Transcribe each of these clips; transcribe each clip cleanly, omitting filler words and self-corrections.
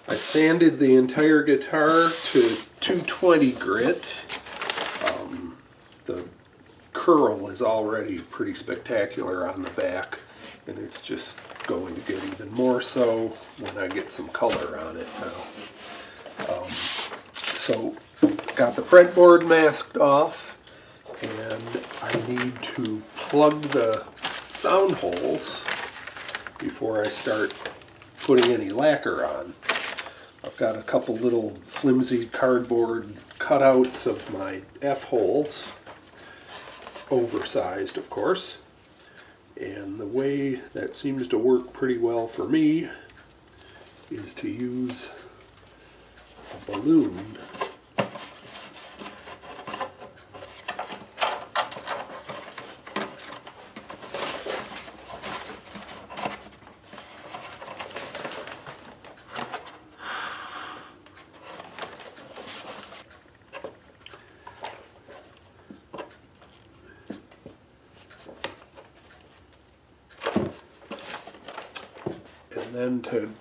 I sanded the entire guitar to 220 grit. The curl is already pretty spectacular on the back, and it's just going to get even more so when I get some color on it now. So got the fretboard masked off, and I need to plug the sound holes before I start putting any lacquer on. I've got a couple little flimsy cardboard cutouts of my F-holes, oversized of course, and the way that seems to work pretty well for me is to use a balloon. And then to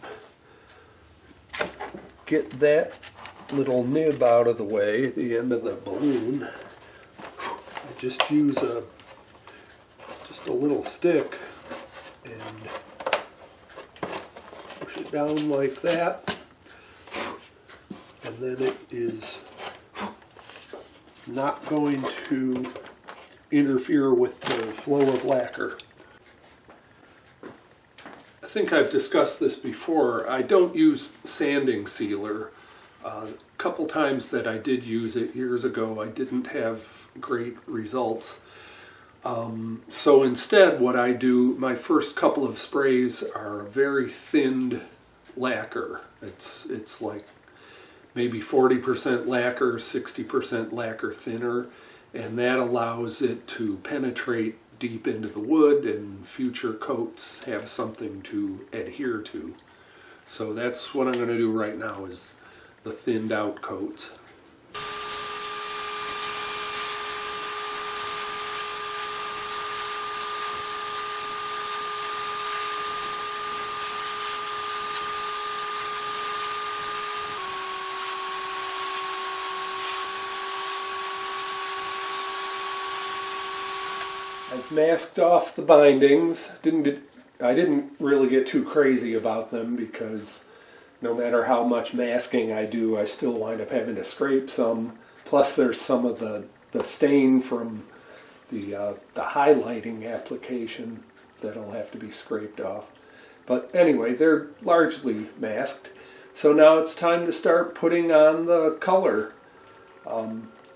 get that little nib out of the way, at the end of the balloon, I just use just a little stick and push it down like that, and then it is not going to interfere with the flow of lacquer. I think I've discussed this before. I don't use sanding sealer. A couple times that I did use it years ago, I didn't have great results. So instead what I do, my first couple of sprays are very thinned lacquer. It's like maybe 40% lacquer, 60% lacquer thinner, and that allows it to penetrate deep into the wood, and future coats have something to adhere to. So that's what I'm going to do right now, is the thinned out coats. I've masked off the bindings. I didn't really get too crazy about them, because no matter how much masking I do, I still wind up having to scrape some. Plus there's some of the stain from the highlighting application that'll have to be scraped off. But anyway, they're largely masked. So now it's time to start putting on the color.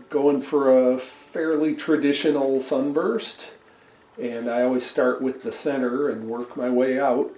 Going for a fairly traditional sunburst, and I always start with the center and work my way out.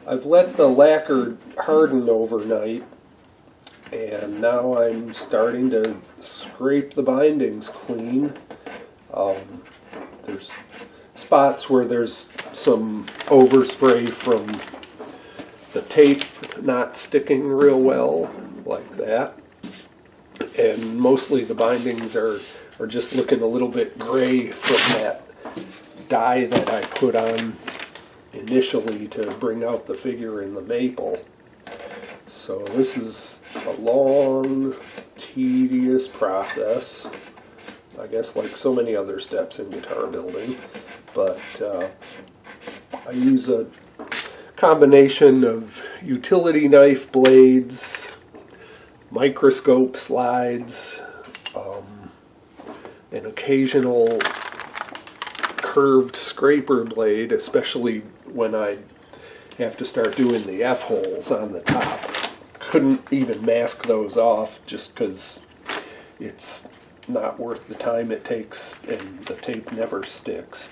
I've let the lacquer harden overnight, and now I'm starting to scrape the bindings clean. There's spots where there's some overspray from the tape not sticking real well, like that. And mostly the bindings are just looking a little bit gray from that dye that I put on initially to bring out the figure in the maple. So this is a long, tedious process, I guess, like so many other steps in guitar building. But I use a combination of utility knife blades, microscope slides, an occasional curved scraper blade, especially when I have to start doing the F-holes on the top. Couldn't even mask those off just because it's not worth the time it takes and the tape never sticks.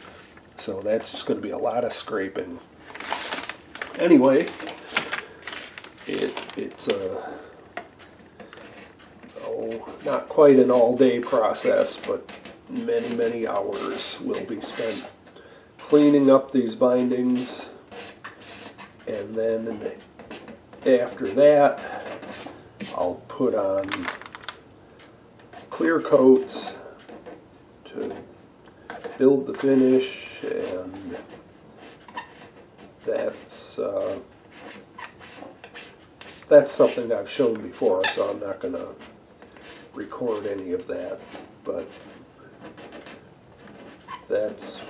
So that's just going to be a lot of scraping. Anyway, it's not quite an all-day process, but many hours will be spent cleaning up these bindings, and then after that I'll put on clear coats to build the finish, and that's something I've shown before, so I'm not going to record any of that, but that's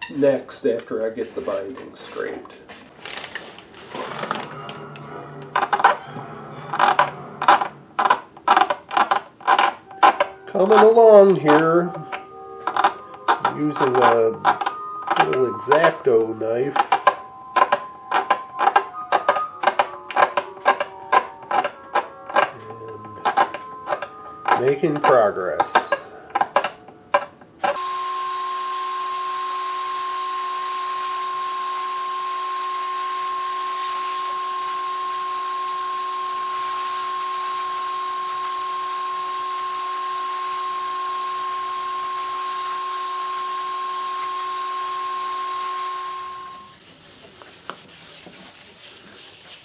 next after I get the binding scraped. Coming along here, using a little X-Acto knife. Making progress.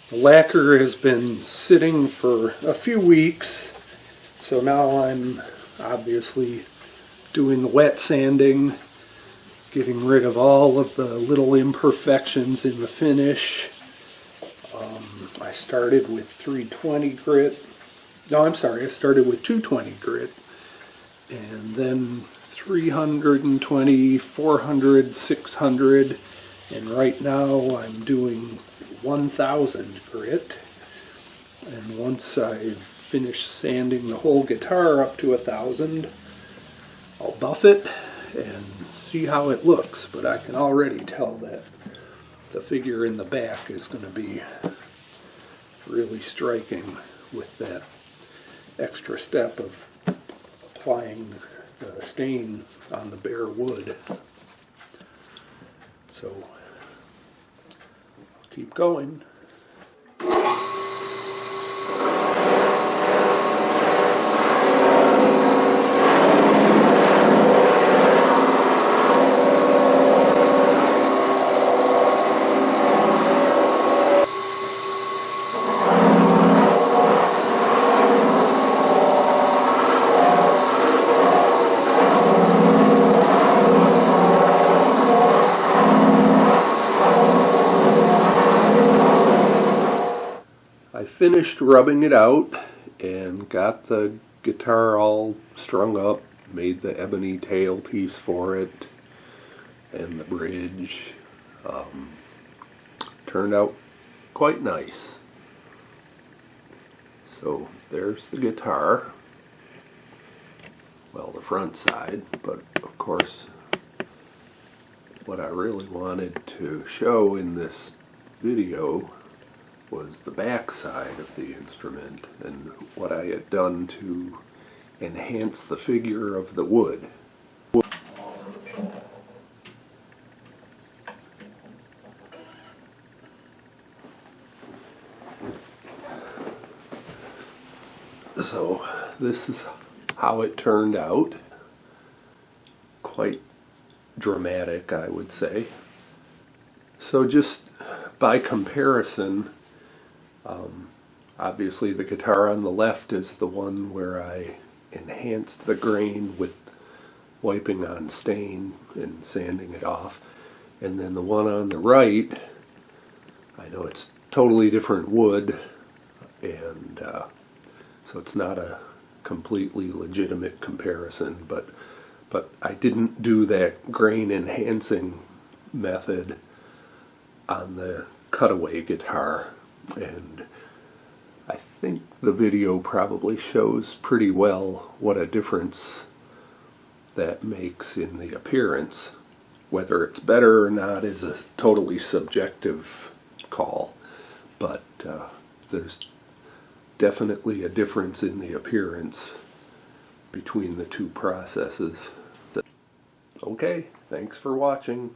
The lacquer has been sitting for a few weeks, so now I'm obviously doing the wet sanding, getting rid of all of the little imperfections in the finish. I started with 320 grit. No, I'm sorry, I started with 220 grit, and then 320, 400, 600, and right now I'm doing 1000 grit. And once I've finished sanding the whole guitar up to 1000, I'll buff it and see how it looks. But I can already tell that the figure in the back is going to be really striking with that extra step of applying the stain on the bare wood. So I'll keep going. I finished rubbing it out and got the guitar all strung up, made the ebony tailpiece for it and the bridge. Turned out quite nice. So there's the guitar. Well, the front side, but of course what I really wanted to show in this video was the back side of the instrument and what I had done to enhance the figure of the wood. So this is how it turned out. Quite dramatic, I would say. So just by comparison, obviously the guitar on the left is the one where I enhanced the grain with wiping on stain and sanding it off. And then the one on the right, I know it's totally different wood, and so it's not a completely legitimate comparison, but I didn't do that grain enhancing method on the cutaway guitar, and I think the video probably shows pretty well what a difference that makes in the appearance. Whether it's better or not is a totally subjective call, but there's definitely a difference in the appearance between the two processes. Okay, thanks for watching.